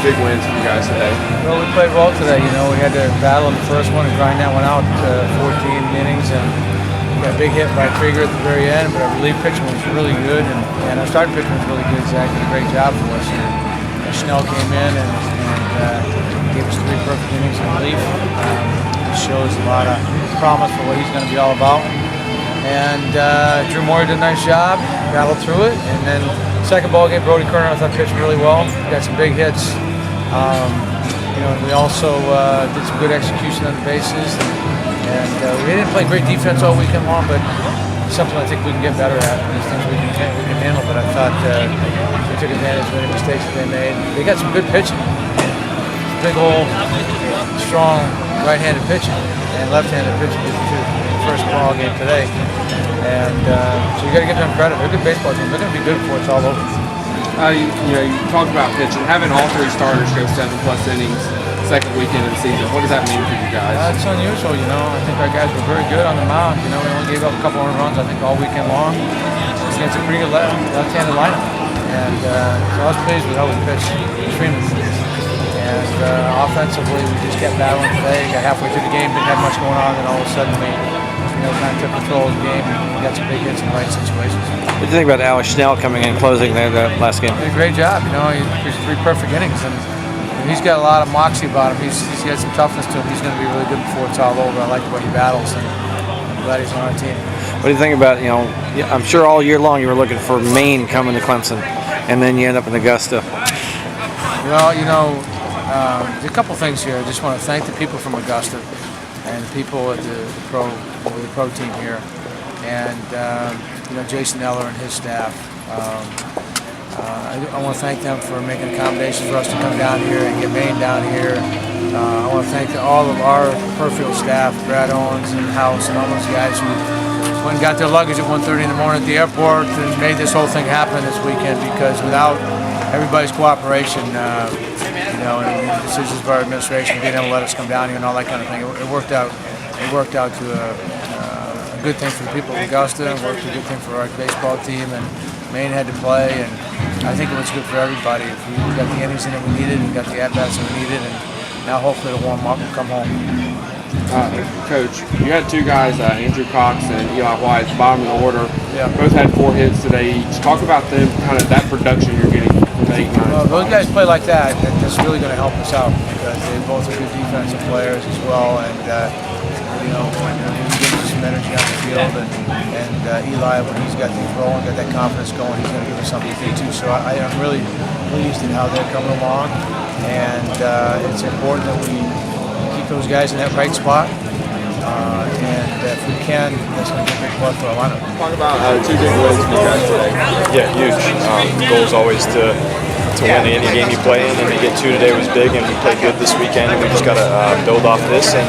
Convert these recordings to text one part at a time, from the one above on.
big wins for you guys today? Well, we played well today. You know, we had to battle in the first one and grind that one out 14 innings, and we got a big hit by Krieger at the very end, but our relief pitching was really good, and our starting pitching was really good. Zach did a great job for us. And Snell came in and gave us 3 perfect innings in relief. It shows a lot of promise for what he's going to be all about. And Drew Moyer did a nice job, battled through it, and then second ball game, Brody Kerner, I thought pitched really well. Got some big hits. You know, and we also did some good execution on the bases, and we didn't play great defense all weekend long, but something I think we can get better at. These things we can handle. But I thought we took advantage of any mistakes that they made. They got some good pitching, big old, strong right-handed pitching and left-handed pitching in the first ball game today. And so you got to give them credit. They're a good baseball team. They're going to be good before it's all over. You talked about pitching. Having all 3 starters go 7+ innings second weekend of the season, what does that mean for you guys? It's unusual, you know. I think our guys were very good on the mound. You know, we only gave up a couple of runs, I think, all weekend long. It's against a pretty good left-handed lineup. And so I was pleased with how we pitched, extremely pleased. And offensively, we just kept battling today. Got halfway through the game, didn't have much going on, and all of a sudden we kind of took control of the game and got some big hits in the right situations. What do you think about Alex Snell coming in closing that last game? He did a great job. You know, he pitched 3 perfect innings, and he's got a lot of moxie about him. He's got some toughness to him. He's going to be really good before it's all over. I like the way he battles, and I'm glad he's on our team. What do you think about, you know, I'm sure all year long you were looking for Maine coming to Clemson, and then you end up in Augusta. Well, you know, there's a couple things here. I just want to thank the people from Augusta and the people at the pro team here, and you know, Jason Eller and his staff. I want to thank them for making accommodations for us to come down here and get Maine down here. I want to thank all of our Perfield staff, Brad Owens and House, and all those guys who went and got their luggage at 1:30 in the morning at the airport and made this whole thing happen this weekend, because without everybody's cooperation, you know, and the decisions of our administration being able to let us come down here and all that kind of thing, it worked out. It worked out to a good thing for the people of Augusta, and worked a good thing for our baseball team, and Maine had to play, and I think it was good for everybody. We got the innings in that we needed, we got the at-bats that we needed, and now hopefully it'll warm up and come home. Coach, you had 2 guys, Andrew Cox and Eli White, bottom of the order. Yeah. Both had 4 hits today each. Talk about them, kind of that production you're getting from 8, 9. Well, those guys play like that. That's really going to help us out, because they both are good defensive players as well, and you know, he gives us some energy on the field, and Eli, when he's got things rolling, got that confidence going, he's going to give us something to do too. So I'm really pleased at how they're coming along, and it's important that we keep those guys in that right spot, and if we can, that's going to be a big plus for our lineup. Talk about 2 big wins for you guys today. Yeah, huge. The goal is always to win any game you play in, and to get 2 today was big, and we played good this weekend, and we just got to build off this and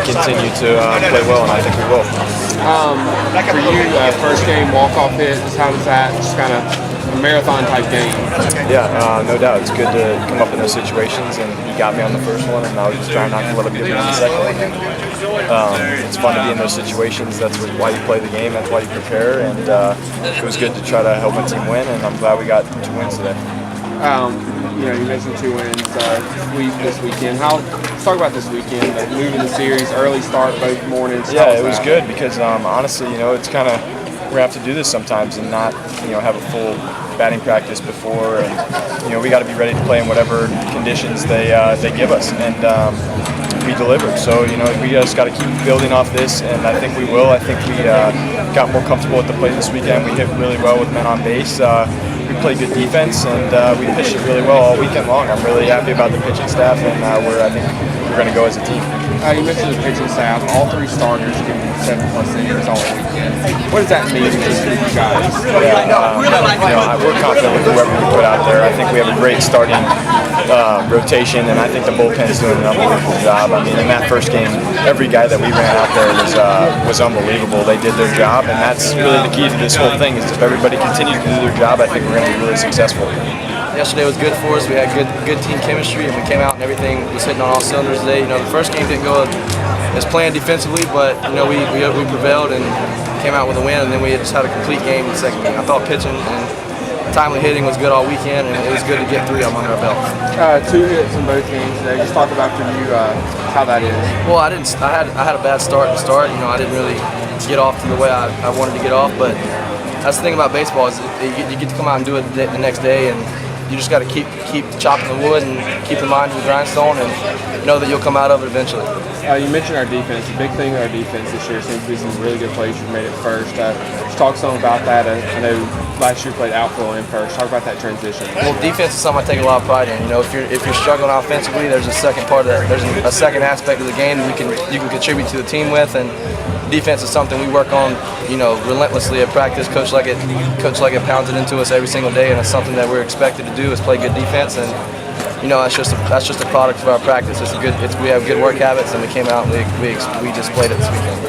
continue to play well, and I think we will. For you, first game walk-off hit, how does that, just kind of a marathon type game? Yeah, no doubt. It's good to come up in those situations, and he got me on the first one, and I was just trying not to let him get me on the second one. It's fun to be in those situations. That's why you play the game. That's why you prepare, and it was good to try to help my team win, and I'm glad we got 2 wins today. You know, you mentioned 2 wins this weekend. Let's talk about this weekend, moving the series, early start both mornings. Yeah, it was good, because honestly, you know, it's kind of, we're going to have to do this sometimes and not, you know, have a full batting practice before, and you know, we got to be ready to play in whatever conditions they give us, and we delivered. So, you know, we just got to keep building off this, and I think we will. I think we got more comfortable at the plate this weekend. We hit really well with men on base. We played good defense, and we pitched it really well all weekend long. I'm really happy about the pitching staff, and I think we're going to go as a team. You mentioned the pitching staff. All 3 starters giving 7+ innings all weekend. What does that mean for you guys? Yeah, you know, we're confident with whoever we put out there. I think we have a great starting rotation, and I think the bullpen's doing an unbelievable job. I mean, in that first game, every guy that we ran out there was unbelievable. They did their job, and that's really the key to this whole thing, is if everybody continues to do their job, I think we're going to be really successful. Yesterday was good for us. We had good team chemistry, and we came out and everything was hitting on all cylinders today. You know, the first game didn't go as planned defensively, but you know, we prevailed and came out with a win, and then we just had a complete game in the second game. I thought pitching and timely hitting was good all weekend, and it was good to get 3 of them under our belt. 2 hits in both games today. Just talk about for you how that is. Well, I had a bad start to start. You know, I didn't really get off to the way I wanted to get off, but that's the thing about baseball is you get to come out and do it the next day, and you just got to keep chopping the wood and keep the mind to the grindstone, and know that you'll come out of it eventually. You mentioned our defense. The big thing with our defense this year seems to be some really good plays you've made at first. Just talk some about that. I know last year played outfield and first. Talk about that transition. Well, defense is something I take a lot of pride in. You know, if you're struggling offensively, there's a second part of that. There's a second aspect of the game that you can contribute to the team with, and defense is something we work on, you know, relentlessly at practice. Coach Leggett pounds it into us every single day, and it's something that we're expected to do is play good defense. And you know, that's just a product of our practice. We have good work habits, and we came out and we displayed it this weekend.